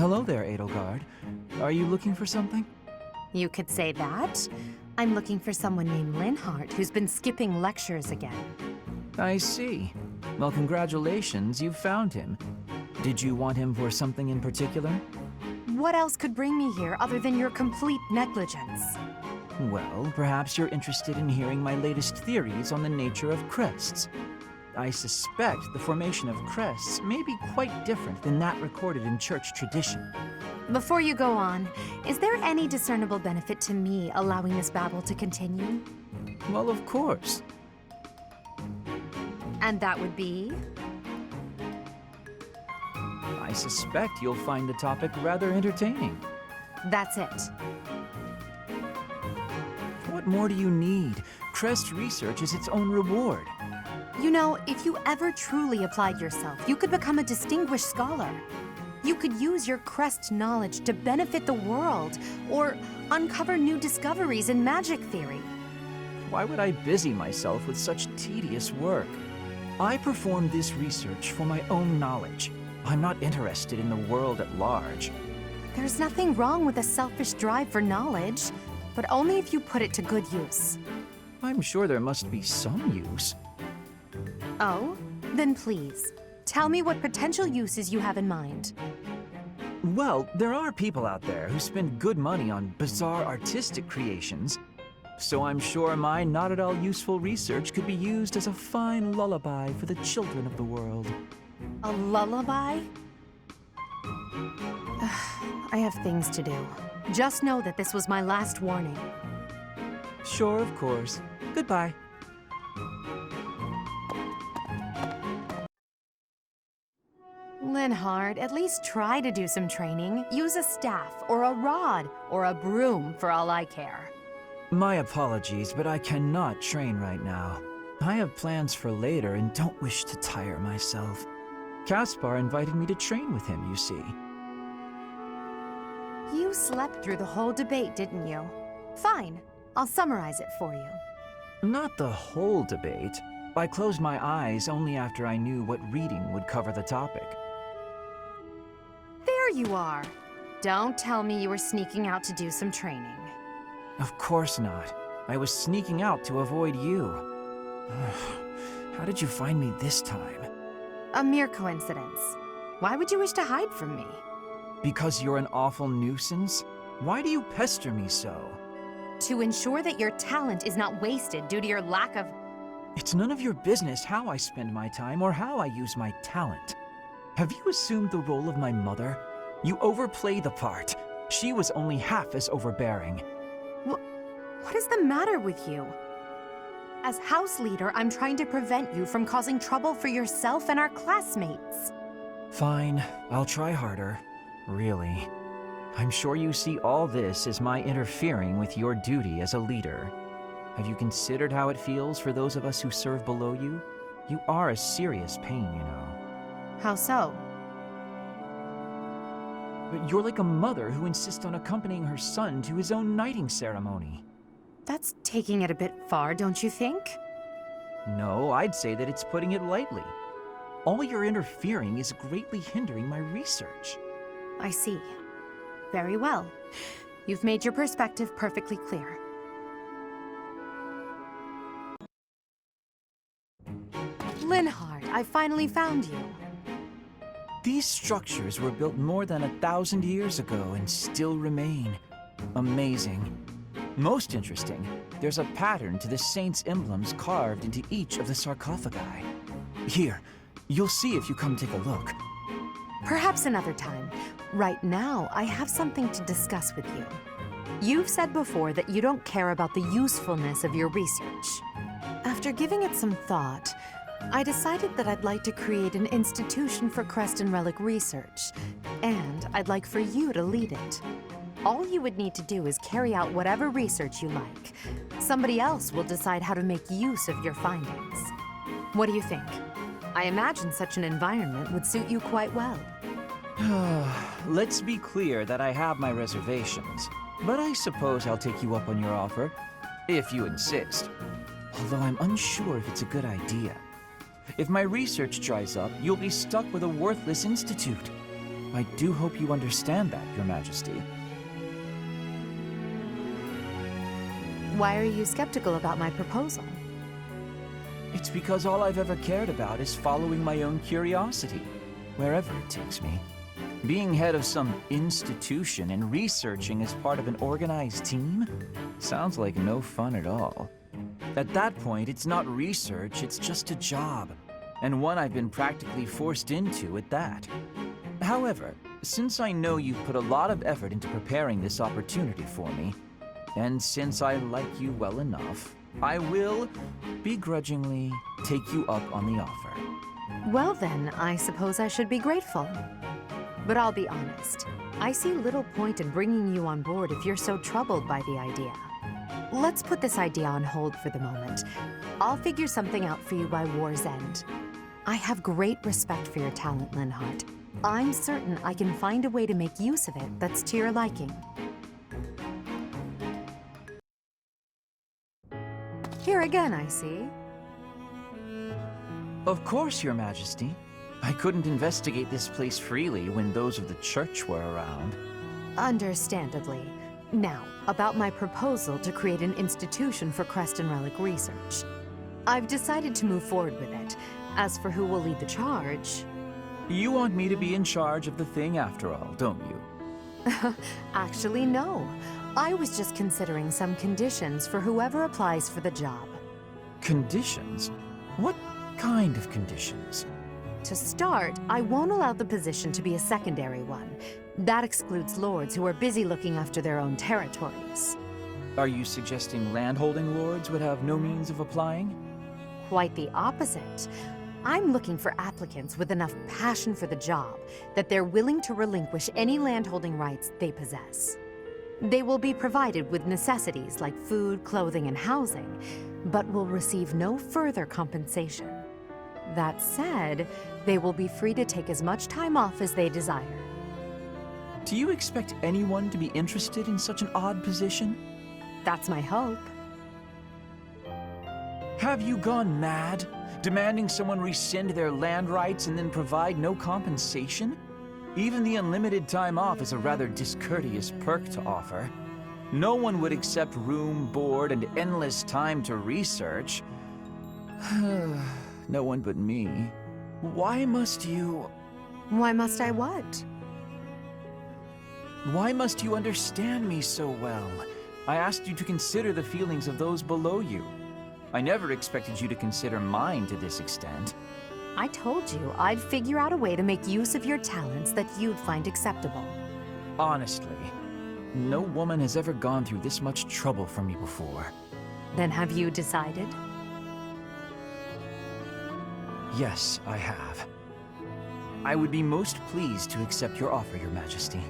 Hello there, Edelgard. Are you looking for something? You could say that. I'm looking for someone named Linhardt who's been skipping lectures again. I see. Well, congratulations, you found him. Did you want him for something in particular? What else could bring me here other than your complete negligence? Well, perhaps you're interested in hearing my latest theories on the nature of crests. I suspect the formation of crests may be quite different than that recorded in church tradition. Before you go on, is there any discernible benefit to me allowing this babble to continue? Well, of course. And that would be? I suspect you'll find the topic rather entertaining. That's it. What more do you need? Crest research is its own reward. You know, if you ever truly applied yourself, you could become a distinguished scholar. You could use your crest knowledge to benefit the world, or uncover new discoveries in magic theory. Why would I busy myself with such tedious work? I perform this research for my own knowledge. I'm not interested in the world at large. There's nothing wrong with a selfish drive for knowledge, but only if you put it to good use. I'm sure there must be some use. Oh? Then please, tell me what potential uses you have in mind. Well, there are people out there who spend good money on bizarre artistic creations, so I'm sure my not at all useful research could be used as a fine lullaby for the children of the world. A lullaby? I have things to do. Just know that this was my last warning. Sure, of course. Goodbye. Linhardt, at least try to do some training. Use a staff, or a rod, or a broom, for all I care. My apologies, but I cannot train right now. I have plans for later and don't wish to tire myself. Caspar invited me to train with him, you see. You slept through the whole debate, didn't you? Fine. I'll summarize it for you. Not the whole debate. I closed my eyes only after I knew what reading would cover the topic. There you are. Don't tell me you were sneaking out to do some training. Of course not. I was sneaking out to avoid you. How did you find me this time? A mere coincidence. Why would you wish to hide from me? Because you're an awful nuisance? Why do you pester me so? To ensure that your talent is not wasted due to your lack of... It's none of your business how I spend my time or how I use my talent. Have you assumed the role of my mother? You overplay the part. She was only half as overbearing. What is the matter with you? As house leader, I'm trying to prevent you from causing trouble for yourself and our classmates. Fine, I'll try harder. Really. I'm sure you see all this as my interfering with your duty as a leader. Have you considered how it feels for those of us who serve below you? You are a serious pain, you know. How so? But you're like a mother who insists on accompanying her son to his own knighting ceremony. That's taking it a bit far, don't you think? No, I'd say that it's putting it lightly. All your interfering is greatly hindering my research. I see. Very well. You've made your perspective perfectly clear. Linhardt, I finally found you. These structures were built more than 1,000 years ago and still remain. Amazing. Most interesting, there's a pattern to the saints' emblems carved into each of the sarcophagi. Here, you'll see if you come take a look. Perhaps another time. Right now, I have something to discuss with you. You've said before that you don't care about the usefulness of your research. After giving it some thought, I decided that I'd like to create an institution for crest and relic research, and I'd like for you to lead it. All you would need to do is carry out whatever research you like. Somebody else will decide how to make use of your findings. What do you think? I imagine such an environment would suit you quite well. Let's be clear that I have my reservations, but I suppose I'll take you up on your offer, if you insist. Although I'm unsure if it's a good idea. If my research dries up, you'll be stuck with a worthless institute. I do hope you understand that, Your Majesty. Why are you skeptical about my proposal? It's because all I've ever cared about is following my own curiosity, wherever it takes me. Being head of some institution and researching as part of an organized team sounds like no fun at all. At that point, it's not research, it's just a job, and one I've been practically forced into at that. However, since I know you've put a lot of effort into preparing this opportunity for me, and since I like you well enough, I will, begrudgingly, take you up on the offer. Well then, I suppose I should be grateful. But I'll be honest, I see little point in bringing you on board if you're so troubled by the idea. Let's put this idea on hold for the moment. I'll figure something out for you by war's end. I have great respect for your talent, Linhardt. I'm certain I can find a way to make use of it that's to your liking. Here again, I see. Of course, Your Majesty. I couldn't investigate this place freely when those of the church were around. Understandably. Now, about my proposal to create an institution for Creston Relic research. I've decided to move forward with it. As for who will lead the charge... You want me to be in charge of the thing after all, don't you? Actually, no. I was just considering some conditions for whoever applies for the job. Conditions? What kind of conditions? To start, I won't allow the position to be a secondary one. That excludes lords who are busy looking after their own territories. Are you suggesting landholding lords would have no means of applying? Quite the opposite. I'm looking for applicants with enough passion for the job that they're willing to relinquish any landholding rights they possess. They will be provided with necessities like food, clothing, and housing, but will receive no further compensation. That said, they will be free to take as much time off as they desire. Do you expect anyone to be interested in such an odd position? That's my hope. Have you gone mad? Demanding someone rescind their land rights and then provide no compensation? Even the unlimited time off is a rather discourteous perk to offer. No one would accept room, board, and endless time to research. No one but me. Why must you... Why must I what? Why must you understand me so well? I asked you to consider the feelings of those below you. I never expected you to consider mine to this extent. I told you I'd figure out a way to make use of your talents that you'd find acceptable. Honestly, no woman has ever gone through this much trouble for me before. Then have you decided? Yes, I have. I would be most pleased to accept your offer, Your Majesty.